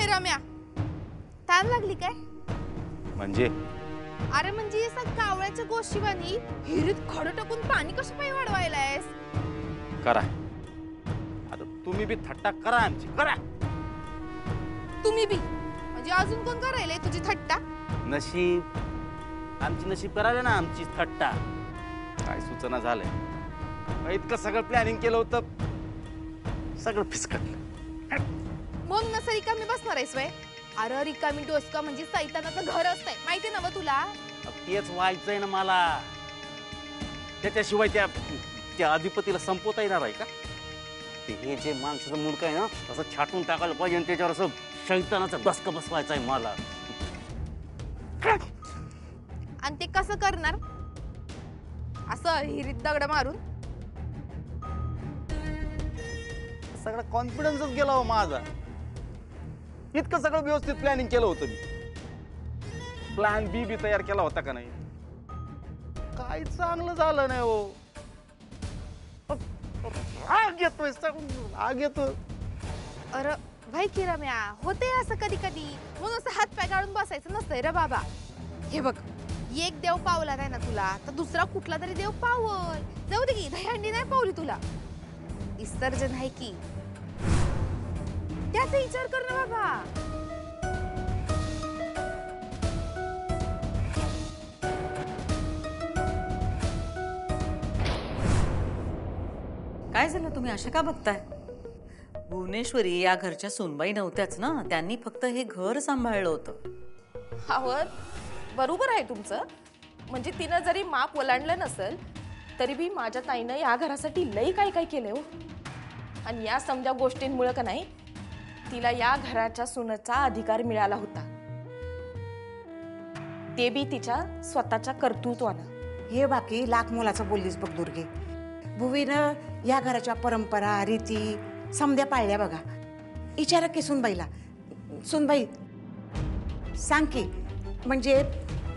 हे रम्या, ताण लागली काय? म्हणजे अरे म्हणजे या कावळ्याच्या गोष्टीवानी हिरीत खडं टाकून पाणी कसं पाय वाढवायलायस? करा आता तुम्ही बी थट्टा करा आमची करा. तुम्ही बी म्हणजे अजून कोण करायलंय तुझी थट्टा? नशीब आमची नशीब करावे ना आमची थट्टा. काय सूचना झालंय, इतकं सगळं प्लॅनिंग केलं होतं, सगळं फिसकटलं. म्हणून नसं रिकामी बसणार आहेस वय? अरे रिकामी डोसका म्हणजे सैतानाचं घर असतंय, माहिती ना मग तुला? तेच व्हायचंय ना मला. त्याच्याशिवाय त्या अधिपतीला संपवता येणार आहे का? हे जे माणसाचं मुंडक आहे ना असं छाटून टाकायला पाहिजे आणि त्याच्यावर असं शैतानाचा दसका बसवायचा आहे मला. आणि ते कसं करणार? असं हिरीत दगड मारून? सगळा कॉन्फिडन्सच गेला हो माझा. इतकं सगळं व्यवस्थित प्लॅनिंग केलं होतं मी. प्लॅन बी बी तयार केला होता का नाही? काही चांगलं झालं नाही हो. राग येतोय, राग येतोय. अरे भाई की रम्या, होते असं कधी कधी, म्हणून असं हात पाय काढून बसायचं नसतंय रे बाबा. हे बघ, एक देव पावला नाही ना तुला तर दुसरा कुठला तरी देव पावल. जाऊ दे की दहीहंडी नाही पावली तुला, विसर्जन आहे की, त्याचा विचार कर ना बाबा. काय झालं, तुम्ही अशा का बघताय? भुवनेश्वरी या घरच्या सुनबाई नव्हत्याच ना, त्यांनी फक्त हे घर सांभाळलं होतं. हावर बरोबर आहे तुमचं. म्हणजे तिनं जरी माप ओलांडलं नसेल तरी बी माझ्या ताईनं या घरासाठी लई काय काय केलंय हो. आणि या समजा गोष्टींमुळे का नाही तिला या घराच्या सुनेचा अधिकार मिळाला होता, ते बी तिच्या स्वतःच्या कर्तृत्वानं. हे बाकी लाख मोलाचं बोललीस बघ दुर्गे. भुवीनं या घराच्या परंपरा रीती समद्या पाळल्या बघा. विचारा की सुनबाईला, सुनबाई सांग की, म्हणजे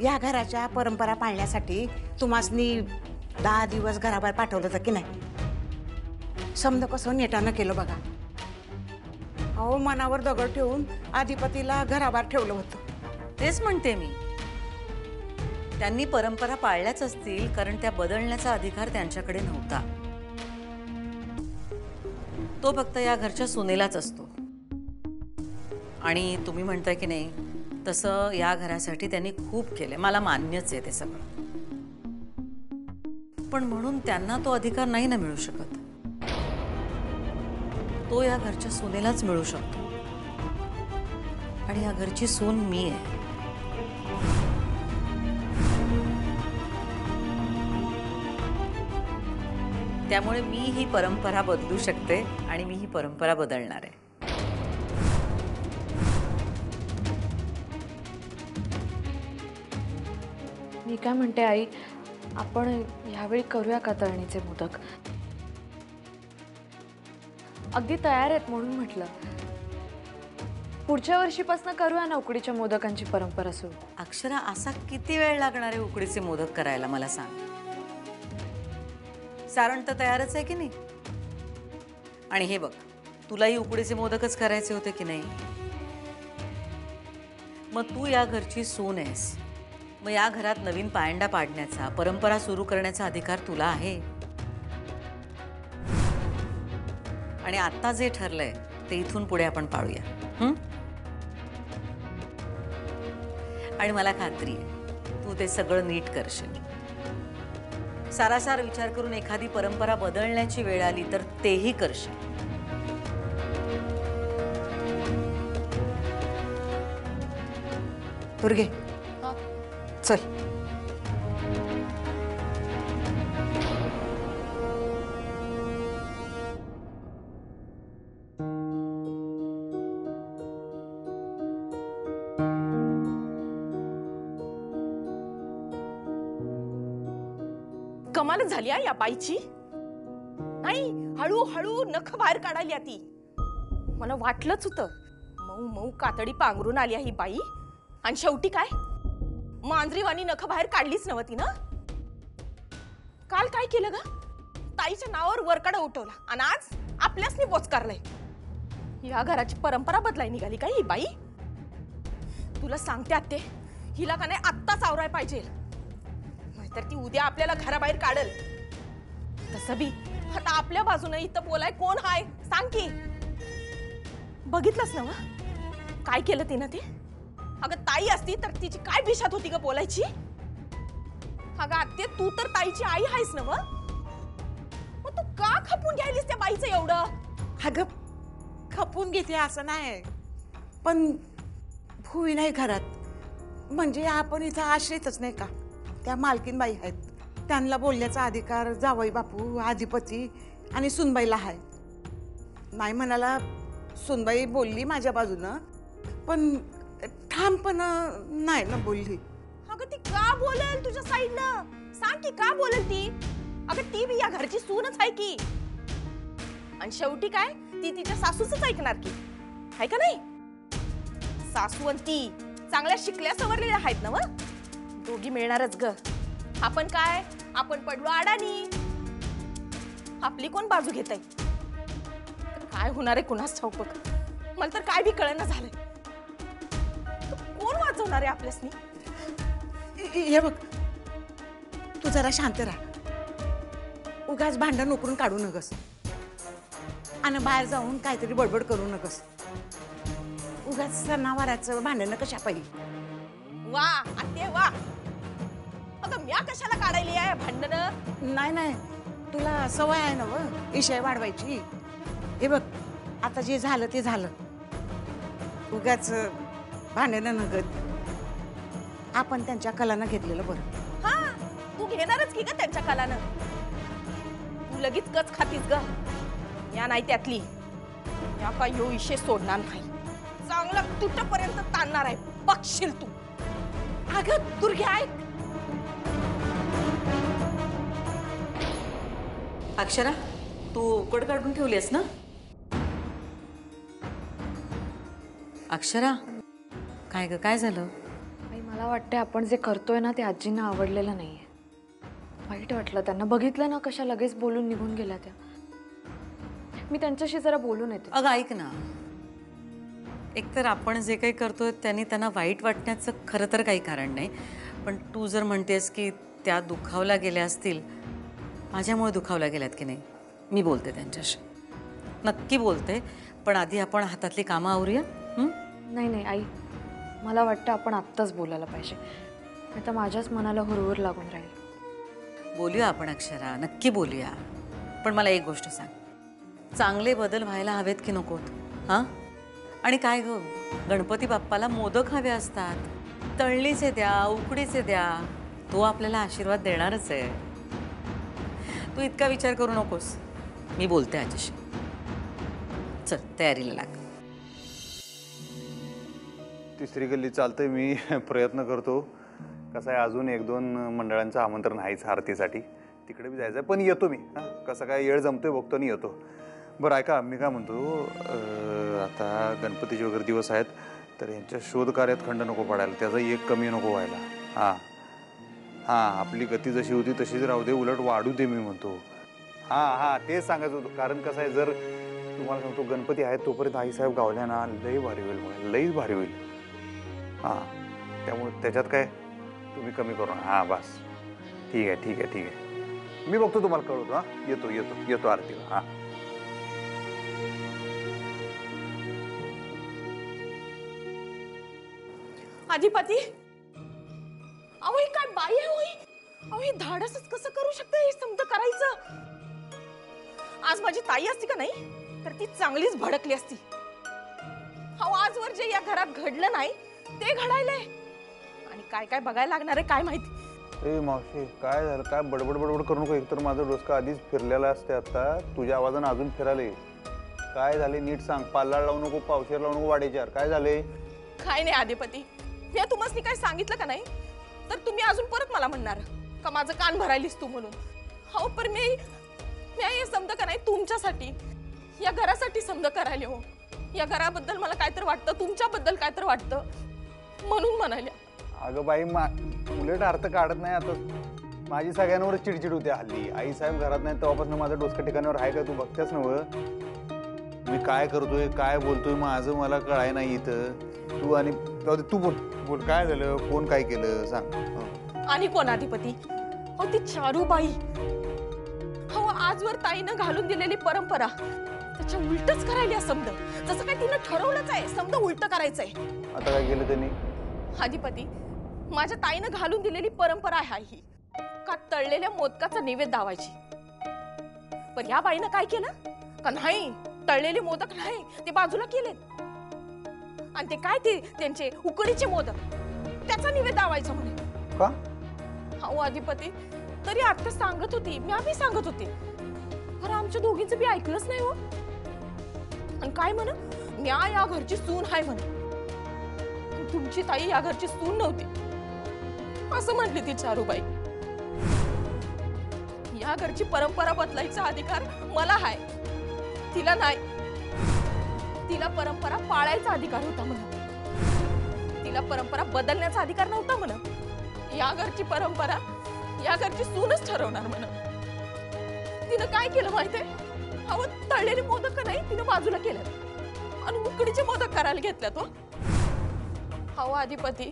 या घराच्या परंपरा पाळण्यासाठी तुम्हासनी 10 दिवस घराबाहेर पाठवलं होतं की नाही? समद कसं नेटानं केलं बघा. अहो मनावर दगड ठेवून अधिपतीला घराबाहेर ठेवलं होतं. तेच म्हणते मी, त्यांनी परंपरा पाळल्याच असतील, कारण त्या बदलण्याचा अधिकार त्यांच्याकडे नव्हता. तो फक्त या घरच्या सुनेलाच असतो. आणि तुम्ही म्हणताय की नाही, तसं या घरासाठी त्यांनी खूप केले, मला मान्यच आहे ते सगळं. पण म्हणून त्यांना तो अधिकार नाही ना मिळू शकत. तो या घरच्या सुनेलाच मिळू शकतो. आणि या घरची सून मी आहे. त्यामुळे मी ही परंपरा बदलू शकते आणि मी ही परंपरा बदलणार आहे. मी काय म्हणते आई, आपण यावेळी करूया का तळणीचे मोदक? अगदी तयार आहेत म्हणून म्हटलं. पुढच्या वर्षीपासून करूया ना उकडीच्या मोदकांची परंपरा सुरू. अक्षरा, असा किती वेळ लागणार आहे उकडीचे मोदक करायला मला सांग? सारण तर तयारच आहे की नाही? आणि हे बघ, तुलाही उकडीचे मोदकच करायचे होते की नाही? मग तू या घरची सून आहेस, मग या घरात नवीन पायंडा पाडण्याचा, परंपरा सुरू करण्याचा अधिकार तुला आहे. आणि आता जे ठरलंय ते इथून पुढे आपण पाळूया. आणि मला खात्री आहे तू ते सगळं नीट करशील. सारासार विचार करून एखादी परंपरा बदलण्याची वेळ आली तर तेही करशील. दुर्गे चल. कमालच झाली या बाईची. नाही, हळूहळू नख बाहेर काढायला ती. मला वाटलंच होतं, मऊ मऊ कातडी पांघरून आली ही बाई. आणि शेवटी काय, मांजरीवाणी नख बाहेर काढलीच नव्हती ना. काल काय केलं ग, ताईच्या नावावर वरकडा उठवला आणि आज आपल्यासनी बोचकारलंय. या घराची परंपरा बदलाय निघाली काय ही बाई? तुला सांगते आत्ते, हिला का नाही आत्ताच आवराय पाहिजे, नाहीतर ती उद्या आपल्याला घराबाहेर काढल. तसं बी आता आपल्या बाजूने इथं बोलाय कोण हाय सांग की. बघितलंस ना काय केलं तिनं ते? अगं ताई असती तर तिची काय बिशात होती ग बोलायची? अगं आत्ते, तू तर ताईची आई आहेस ना मग तू का खपून घ्यायलीस त्या बाईचं एवढं? अगं खपून घेते असं नाही, पण भुवी नाही घरात म्हणजे आपण इथं आश्रितच नाही का. त्या मालकीन बाई आहेत, त्यांना बोलण्याचा अधिकार जावई बापू, अधिपती आणि सुनबाईला आहे. नाही म्हणाला सुनबाई बोलली माझ्या बाजूनं, पण ठामपणा नाही ना बोलली. अगं ती का बोलेल तुझ्या साईडनं? सांग की का बोलेल ती? अगं ती बी या घरची सूनच आहे की, आणि शेवटी काय ती तिच्या सासूच ऐकणार की, आहे का नाही? सासू आणि ती चांगल्या शिकल्या सवरलेल्या आहेत ना मग, दोघी मिळणारच ग. आपण काय, आपण पडलो अडाणी, आपली कोण बाजू घेत आहे? काय होणार आहे कुणास ठाऊक बघ. मला तर काय बी कळना झालंय. कोण वाचवणार आहे आपल्यासनी? हे बघ, तू जरा शांत राहा, उगाच भांडण उकरून काढू नकस आणि बाहेर जाऊन काहीतरी बडबड करू नकस. उगाच सणावाराचं भांडण कशा पाहिजे. वा आत्ते वा. अगं म्या कशाला काढायली आहे भांडण? नाही नाही, तुला सवय आहे ना व इशय वाढवायची. हे बघ, आता जे झालं ते झालं, उगाच भांडण नगत. आपण त्यांच्या कलानं घेतलेलं बरं. हा, तू घेणारच की ग त्यांच्या कालानं. तू लगेच कच खातीस ग. या नाही त्यातली, या का यो इशे सोडणार नाही, चांगला तुटपर्यंत ताणणार आहे, बघशील तू. अगं दुर्गे ऐक. अक्षरा, तू उकड काढून ठेवलीस ना? अक्षरा, काय ग, काय झालं? आई, मला वाटतं आपण जे करतोय ना ते आजींना आवडलेलं नाहीये. वाईट वाटलं त्यांना बघितलं ना, कशा लगेच बोलून निघून गेल्या त्या. मी त्यांच्याशी जरा बोलून येते. अगं ऐक ना, एकतर आपण जे काही करतोय त्यांनी त्यांना वाईट वाटण्याचं खरं तर काही कारण नाही, पण तू जर म्हणतेस की त्या दुखावल्या गेल्या असतील, माझ्यामुळे दुखावल्या गेल्यात की नाही, मी बोलते त्यांच्याशी, नक्की बोलते. पण आधी आपण हातातली कामं आवरूया. नाही नाही आई, मला वाटतं आपण आत्ताच बोलायला पाहिजे, नाही तर माझ्याच मनाला हुरहुर लागून राहील. बोलूया आपण अक्षरा, नक्की बोलूया. पण मला एक गोष्ट सांग, चांगले बदल व्हायला हवेत की नकोत? हां, आणि काय ग, गणपती बाप्पाला मोदक हवे असतात, तळणीचे द्या, उकडीचे द्या, तो आपल्याला आशीर्वाद देणारच आहे. तू इतका विचार करू नकोस, मी बोलते आजीशी. चल तयारीला लाग. तिसरी गल्ली चालतंय, मी प्रयत्न करतो. कसं आहे, अजून 1-2 मंडळांचं आमंत्रण आहेच आरतीसाठी, तिकडे बी जायचं आहे, पण येतो मी. हां, कसं काय वेळ जमतोय बघतो आणि येतो. बरं ऐका, मी काय म्हणतो, आता गणपतीचे वगैरे दिवस आहेत, तर यांच्या शोधकार्यात खंड नको पडायला, त्याचा एक कमी नको व्हायला. हां हां, आपली गती जशी होती तशीच राहू दे, उलट वाढू दे मी म्हणतो. हां हां, तेच सांगायचं होतं. कारण कसं आहे, जर तुम्हाला सांगतो गणपती आहेत तोपर्यंत आईसाहेब गावल्या ना, लई भारी होईल, मला लईच भारी होईल. हां, त्यामुळे त्याच्यात काय तुम्ही कमी करू ना. हां बस, ठीक आहे ठीक आहे ठीक आहे, मी बघतो, तुम्हाला कळवतो. हां, येतो येतो येतो आरतीला. हां, अधिपती, अहो ही काय बाई आहे होई? अहो हे धाडसच कसं करू शकते हे समज करायचं? आज माझी ताई असती का नाही तर ती चांगलीच भडकली असती. अहो आजवर जे या घरात घडलं नाही ते घडायलंय, आणि काय काय बघायला लागणार आहे काय माहिती. ए मावशी, काय झालं? काय बडबड बडबड करू नको. एकतर माझं डोसकं आधीच फिरलेलं असते, आता तुझ्या आवाजानं अजून फिराले. काय झाले नीट सांग. पाल्लाळ लावू नको, पावशेर लावू नको, वाडेचार. काय झाले? काय नाही अधिपती, मी तुम्हाला काय सांगितलं का नाही तर तुम्ही अजून परत मला म्हणणार का माझं कान भरायलीस तू म्हणून. हो, पण मी हे समज का नाही तुमच्यासाठी, या घरासाठी समज करायले. हो, या घराबद्दल मला काय तर वाटतं, तुमच्याबद्दल काय तर वाटतं म्हणून म्हणाले. अगं बाई, उलट अर्थ काढत नाही. आता माझी सगळ्यांवर चिडचिड होते हल्ली. आई साहेब घरात नाही तेव्हापासून माझं डोसकं ठिकाणावर आहे का, तू बघतेस ना? मी काय करतोय काय बोलतोय माझं मला कळाय नाही इथं. तू आणि जाऊ दे, तू बोल बोल काय झालं, कोण काय केलं सांग. आणि कोण अधिपती? अहो ती चारूबाई. हो आजवर ताईनं घालून दिलेली परंपरा त्याच्या उलटच करायला समज. जसं काय तिनं ठरवलंच आहे समज उलट करायचंय. आता काय केलं त्यांनी? अधिपती माझ्या ताईनं घालून दिलेली परंपरा आहे ही का तळलेल्या मोदकाचा नैवेद्य दावायची. पण या बाईनं काय केलं का नाही तळलेले मोदक नाही ते बाजूला केले आणि ते काय ते त्यांचे उकडीचे मोदक त्याचा नैवेद्य दावायचा म्हणे. का? हो अधिपती तरी आता सांगत होती मी आम्ही सांगत होते खरं आमच्या दोघींचं बी ऐकलंच नाही हो. आणि काय म्हण मी या घरची सून आहे म्हण तुमची ताई या घरची सून नव्हती असं म्हटली ती चारूबाई. या घरची परंपरा बदलायचा अधिकार मला आहे तिला नाही. तिला परंपरा पाळायचा अधिकार होता म्हणा तिला परंपरा बदलण्याचा अधिकार नव्हता म्हणा. या घरची परंपरा या घरची सूनच ठरवणार म्हणा. तिनं काय केलं माहितीये अहो तळलेले मोदक नाही तिनं बाजूला केलं आणि उकडीचे मोदक करायला घेतल्या तो. हो अधिपती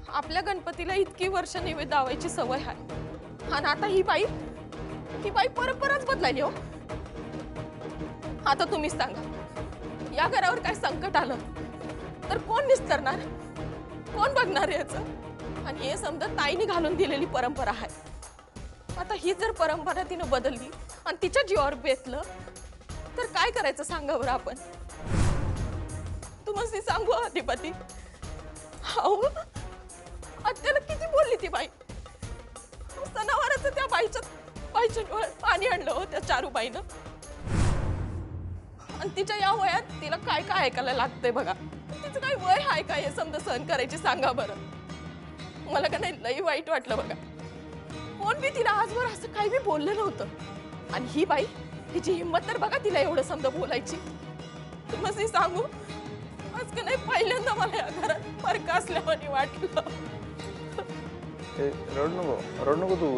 आपल्या गणपतीला इतकी वर्ष नैवेद्य दावायची सवय आहे आणि आता ही बाई परंपराच बदलायली हो. आता तुम्हीच सांगा या घरावर काय संकट आलं तर कोण निस्तरणार कोण बघणार याचं. आणि हे समजा ताईने घालून दिलेली परंपरा आहे. आता ही जर परंपरा तिनं बदलली आणि तिच्या जीवावर बेतलं तर काय करायचं सांगा बरं आपण. तुम्हाला सांगू अधिपती हो आत्याला किती बोलली ती बाई. सणावाराचं त्या बाईच्या डोळ्यात पाणी आणलं हो त्या चारूबाईनं. आणि तिच्या या वयात तिला काय काय ऐकायला लागतंय बघा. तिचं काय वय आहे काय हे समजा सहन करायची सांगा बरं. मला का नाही लई वाईट वाटलं बघा. कोण बी तिला आजवर असं काही बी बोललं नव्हतं आणि ही बाई हिची हिंमत तर बघा तिला एवढं समजा बोलायची. तुम्हाला सांगू आज का नाही पहिल्यांदा मला या घरात फरक असल्यावानी वाटलं. रडू नको तू रडू नको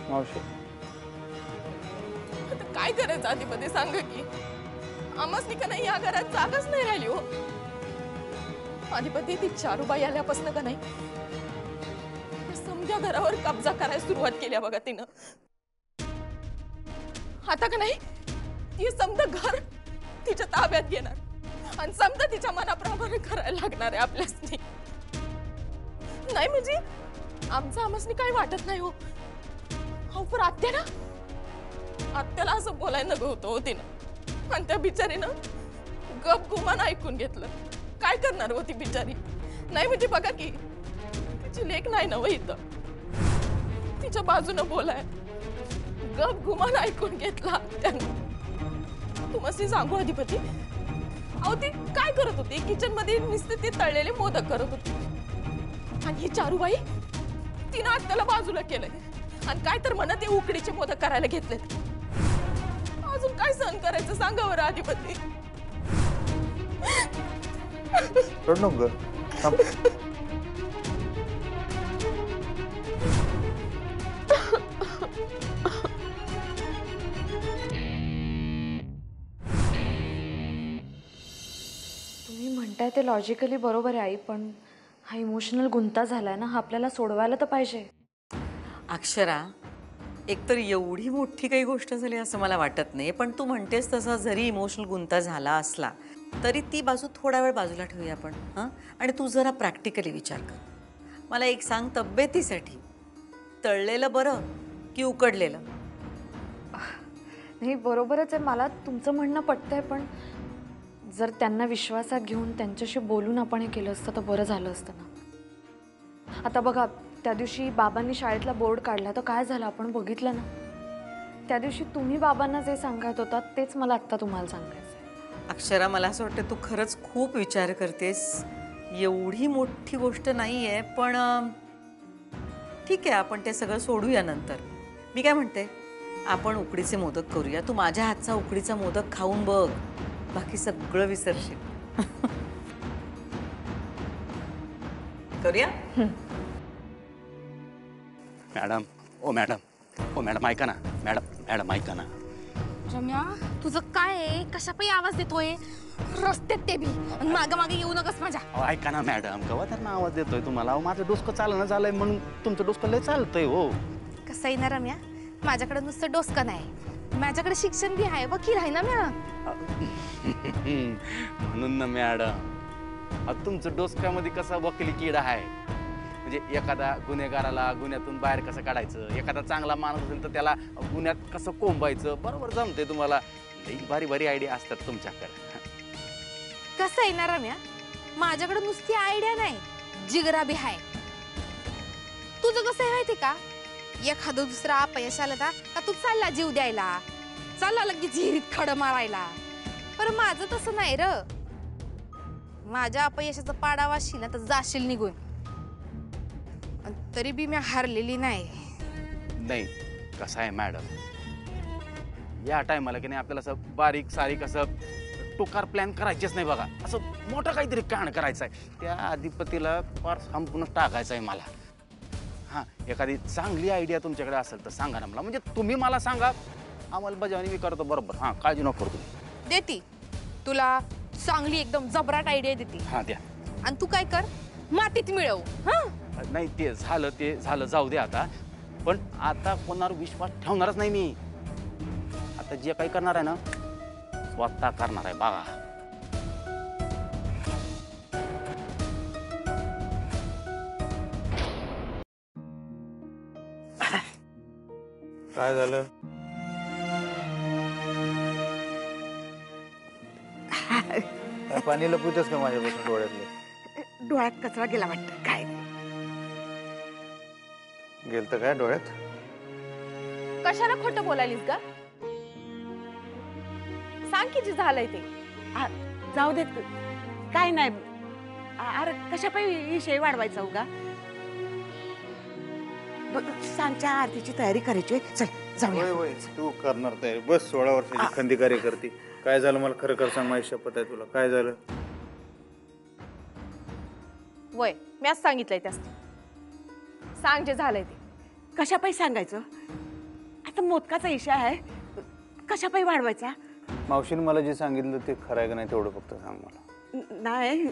मावशी. आता काय करायचं अधिपती सांगा की आम्हासनी का नाही या घरात जागाच नाही राहिली हो. अधिपती ती चारूबाई आल्यापासून का नाही समजा घरावर कब्जा करायला सुरुवात केली बघा तिनं. आता का नाही ती समजा घर तिच्या ताब्यात घेणार आणि समजा तिच्या मनाप्रमाणे करायला लागणार आहे आपल्यासनी. नाही म्हणजे आमचं काही वाटत नाही हो. हो पण आत्याला असं बोलायला नको होतं हो तिनं आणि त्या बिचारीनं गप गुमान ऐकून घेतलं. काय करणार होती बिचारी. नाही म्हणजे बघा की तिची लेक नाही ना इथं तिच्या बाजूनं बोलाय गप गुमान ऐकून घेतला त्यानं. तुम्हाला सांगू अधिपती अहो ती काय करत होती किचन मध्ये नुसते ते तळलेले मोदक करत होती आणि ही चारूबाई तिनं आत्याला बाजूला केलंय आणि काय तर म्हणत ते उकडीचे मोदक करायला घेतलेत. अजून काय सहन करायचं सांगा बरं अधिपती. रडू नको थांब. तुम्ही म्हणताय ते लॉजिकली बरोबर आहे आई, पण हा इमोशनल गुंता झालाय ना, हा आपल्याला सोडवायला तर पाहिजे. अक्षरा एकतर एवढी मोठी काही गोष्ट झाली असं मला वाटत नाही, पण तू म्हणतेस तसा जरी इमोशनल गुंता झाला असला तरी ती बाजू थोडा वेळ बाजूला ठेवूया आपण. हां आणि तू जरा प्रॅक्टिकली विचार कर. मला एक सांग, तब्येतीसाठी तळलेलं बरं की उकडलेलं? नाही बरोबरच आहे, मला तुमचं म्हणणं पटतंय, पण जर त्यांना विश्वासात घेऊन त्यांच्याशी बोलून आपण हे केलं असतं तर बरं झालं असतं ना. आता बघा त्या दिवशी बाबांनी शाळेतला बोर्ड काढला तर काय झालं आपण बघितलं ना. त्या दिवशी तुम्ही बाबांना जे सांगत होतात तेच मला आत्ता तुम्हाला सांगायचं आहे. अक्षरा मला असं वाटतं तू खरंच खूप विचार करतेस. एवढी मोठी गोष्ट नाही आहे, पण ठीक आहे आपण ते सगळं सोडूया नंतर. मी काय म्हणते, आपण उकडीचे मोदक करूया. तू माझ्या हातचा उकडीचा मोदक खाऊन बघ, बाकी सगळं विसरशील. करूया? मॅडम ओ मॅडम ऐका ना. मॅडम ऐका ना. रम्या तुझं काय आहे कशापायी आवाज देतोय रस्त्यात ते बी मागे मागे येऊ नकस माझ्या. अहो, ऐका ना मॅडम, केव्हा तर आवाज देतोय तुम्हाला? अहो, माझं डोसकं चालणं झालंय म्हणून तुमचं डोसकं लय चालतंय हो. कसं आहे ना रम्या, माझ्याकडे नुसतं डोसकं नाही, माझ्याकडे शिक्षण बी आहे, वकील आहे ना म्या. म्हणून ना मॅडम, तुमचं डोसक्यामध्ये कसा वकिली किडा आहे. म्हणजे एखादा गुन्हेगाराला गुन्ह्यातून बाहेर कसं काढायचं, एखादा चांगला माणूस असेल तर त्याला गुन्ह्यात कसं कोंबायचं, बरोबर जमते तुम्हाला. लई भारी भारी आयडिया असतात तुमच्याकडे. कसं आहे ना रम्या, माझ्याकडे नुसती आयडिया नाही, जिगरा बी आहे. तुझं कसं आहे माहिती का, एखादं दुसरा अपयश आलं ना का तू चालला जीव द्यायला, चालला लगेच हिरीत खडं मारायला. पण माझं तसं नाही र, माझ्या अपयशाचा पाडा वाशील ना तर जाशील निघून. अन तरी बी मी हारलेली नाही. नाही, कसं आहे मॅडम, या टायमाला की नाही आपल्याला असं बारीक सारीक असं टोकार प्लॅन करायचेच नाही बघा. असं मोठं काहीतरी कांड करायचं आहे. त्या अधिपतीला फार संपूर्ण टाकायचं आहे मला. हां, एखादी चांगली आयडिया तुमच्याकडे असेल तर सांगा ना मला. म्हणजे तुम्ही मला सांगा, अंमलबजावणी मी करतो बरोबर. हां, काळजी नको करू तुम्ही. देती तुला चांगली एकदम जबराट आयडिया देते. हां, द्या. आणि तू काय कर, मातीत मिळव. हा नाही, ते झालं जाऊ दे आता. पण आता कोणावर विश्वास ठेवणारच नाही मी. आता जे काही करणार आहे ना, स्वतः करणार आहे बघा. काय झालं? काय पाणी लपवतेस का माझ्यापासून डोळ्यातलं? डोळ्यात कचरा गेला वाटतं काय. गेलतं काय डोळ्यात? कशाला खोटं बोलायलीस का? सांग की जे झालंय ते. जाऊ देत, काय नाही. अरे कशा पाहिजे विषय वाढवायचा उगा. सांगच्या आरतीची तयारी करायची. चल जाऊया. होय होय, तू करणार तयारी. बस 16 वर्षाची खंदी कार्यकर्ती. काय झालं मला खरं खरं सांग, माझी शपथ आहे तुला. काय झालं? वय मी आज सांगितलंय त्यास. सांग जे झालंय ते. कशा पाहिजे सांगायचं? आता मोदकाचा इशा आहे, कशा पाहिजे वाढवायचा? मावशीने मला जे सांगितलं ते खरं आहे का नाही तेवढं फक्त सांग मला. नाही,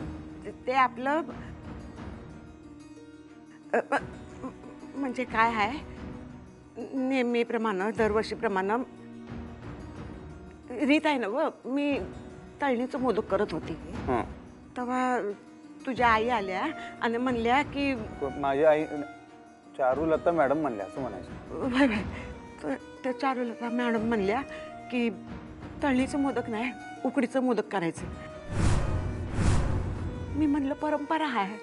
ते आपलं म्हणजे काय आहे, नेहमीप्रमाणे दरवर्षीप्रमाणे रीत आहे ना व. मी तळणीचं मोदक करत होती हां, तेव्हा तुझ्या आई आल्या आणि म्हणल्या की माझी आई चारुलता मॅडम म्हणल्या असं म्हणायचं. भाई भाई, तर त्या चारुलता मॅडम म्हणल्या की तळणीचं मोदक नाही, उकडीचं मोदक करायचं. मी म्हणलं परंपरा आहे,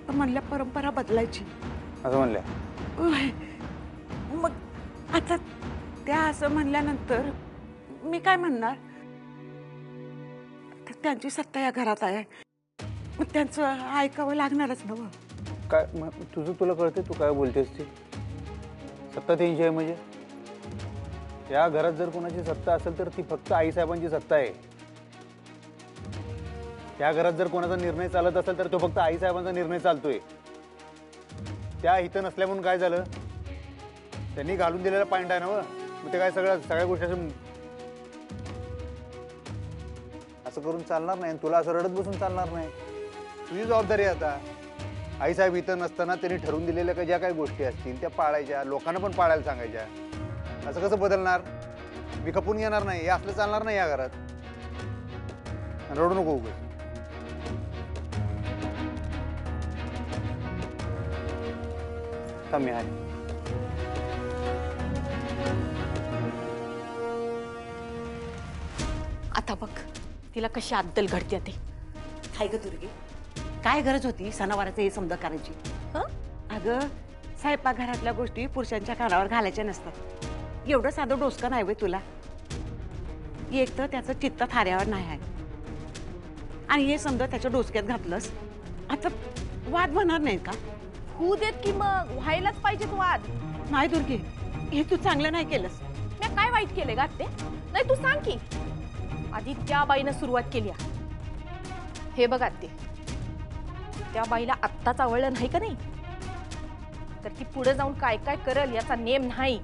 तर म्हणल्या परंपरा बदलायची असं म्हणल्या. मग आता त्या असं म्हणल्यानंतर मी काय म्हणणार? तर त्यांची सत्ता या घरात आहे, मग त्यांचं ऐकावं लागणारच ना. काय तुझं तुला कळते तू काय बोलतेस ती? सत्ता त्यांची आहे म्हणजे? या घरात जर कोणाची सत्ता असेल तर ती फक्त आईसाहेबांची सत्ता आहे. या घरात जर कोणाचा निर्णय चालत असेल तर तो फक्त आईसाहेबांचा निर्णय चालतोय. त्या इथं नसल्या म्हणून काय झालं? त्यांनी घालून दिलेला पॉईंट आहे ना व. मग ते काय सगळ्या गोष्टी असं करून चालणार नाही. तुला असं रडत बसून चालणार नाही. तुझी जबाबदारी आहे आता. आईसाहेब इथं नसताना त्यांनी ठरवून दिलेल्या ज्या काही गोष्टी असतील त्या पाळायच्या, लोकांना पण पाळायला सांगायच्या. असं कसं बदलणार? मी खपून घेणार नाही, हे असलं चालणार नाही या घरात. रडू नको उगाच. कमी आहे. आता बघ तिला कशी अद्दल घडते ते. काय ग दुर्गे, काय गरज होती सणावाराचं हे समजा करायची? अगं स्वयंपाकघरातल्या गोष्टी पुरुषांच्या कानावर घालायच्या नसतात. एवढं साधं डोसकं नाही वे तुला. एक तर त्याचं चित्त थाऱ्यावर नाही आहे, आणि हे समजा त्याच्या डोसक्यात घातलंस, आता वाद होणार नाही का? होऊ देत की मग, व्हायलाच पाहिजेत वाद. नाही दुर्गे, हे तू चांगलं नाही केलंस. मी काय वाईट केले का ते? नाही तू सांग की. आधी त्या बाईनं सुरुवात केली. हे बघ आत्ते, त्या बाईला आत्ताच आवडलं नाही का नाही, तर ती पुढे जाऊन काय काय करल याचा नेम नाही.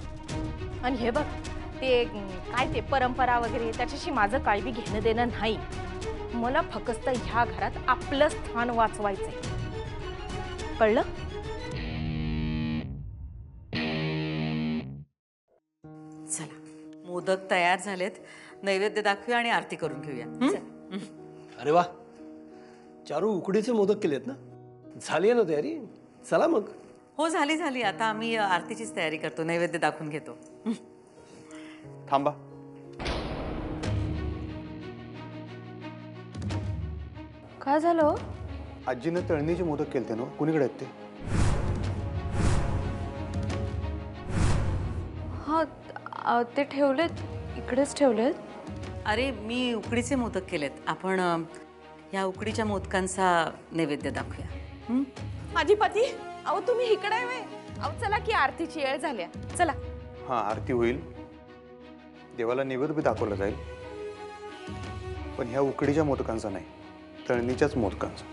आणि हे बघ, ते काय ते परंपरा वगैरे त्याच्याशी माझं काय बी घेणं देणं नाही. मला फक्त ह्या घरात आपलं स्थान वाचवायचंय. कळलं? चला मोदक तयार झालेत, नैवेद्य दाखवूया आणि आरती करून घेऊया. हं? अरे वा, चारू उकडीचे मोदक केलेत ना? झाली आहे ना तयारी? चला मग. हो झाली झाली. आता आम्ही आरतीचीच तयारी करतो, नैवेद्य दाखवून घेतो. थांबा. काय झालं हो? आजीनं तळणीचे मोदक केलते ना, कुणीकडे आहेत ते? हां ते ठेवलेत, इकडेच ठेवलेत. अरे मी उकडीचे मोदक केलेत. आपण ह्या उकडीच्या मोदकांचा नैवेद्य दाखवूया. हं? आजीपती, अहो तुम्ही इकडे आहे व्हय? अहो चला की आरतीची वेळ झाल्या. चला. हां, आरती होईल, देवाला नैवेद्य बी दाखवला जाईल, पण ह्या उकडीच्या मोदकांचा नाही, तळणीच्याच मोदकांचा.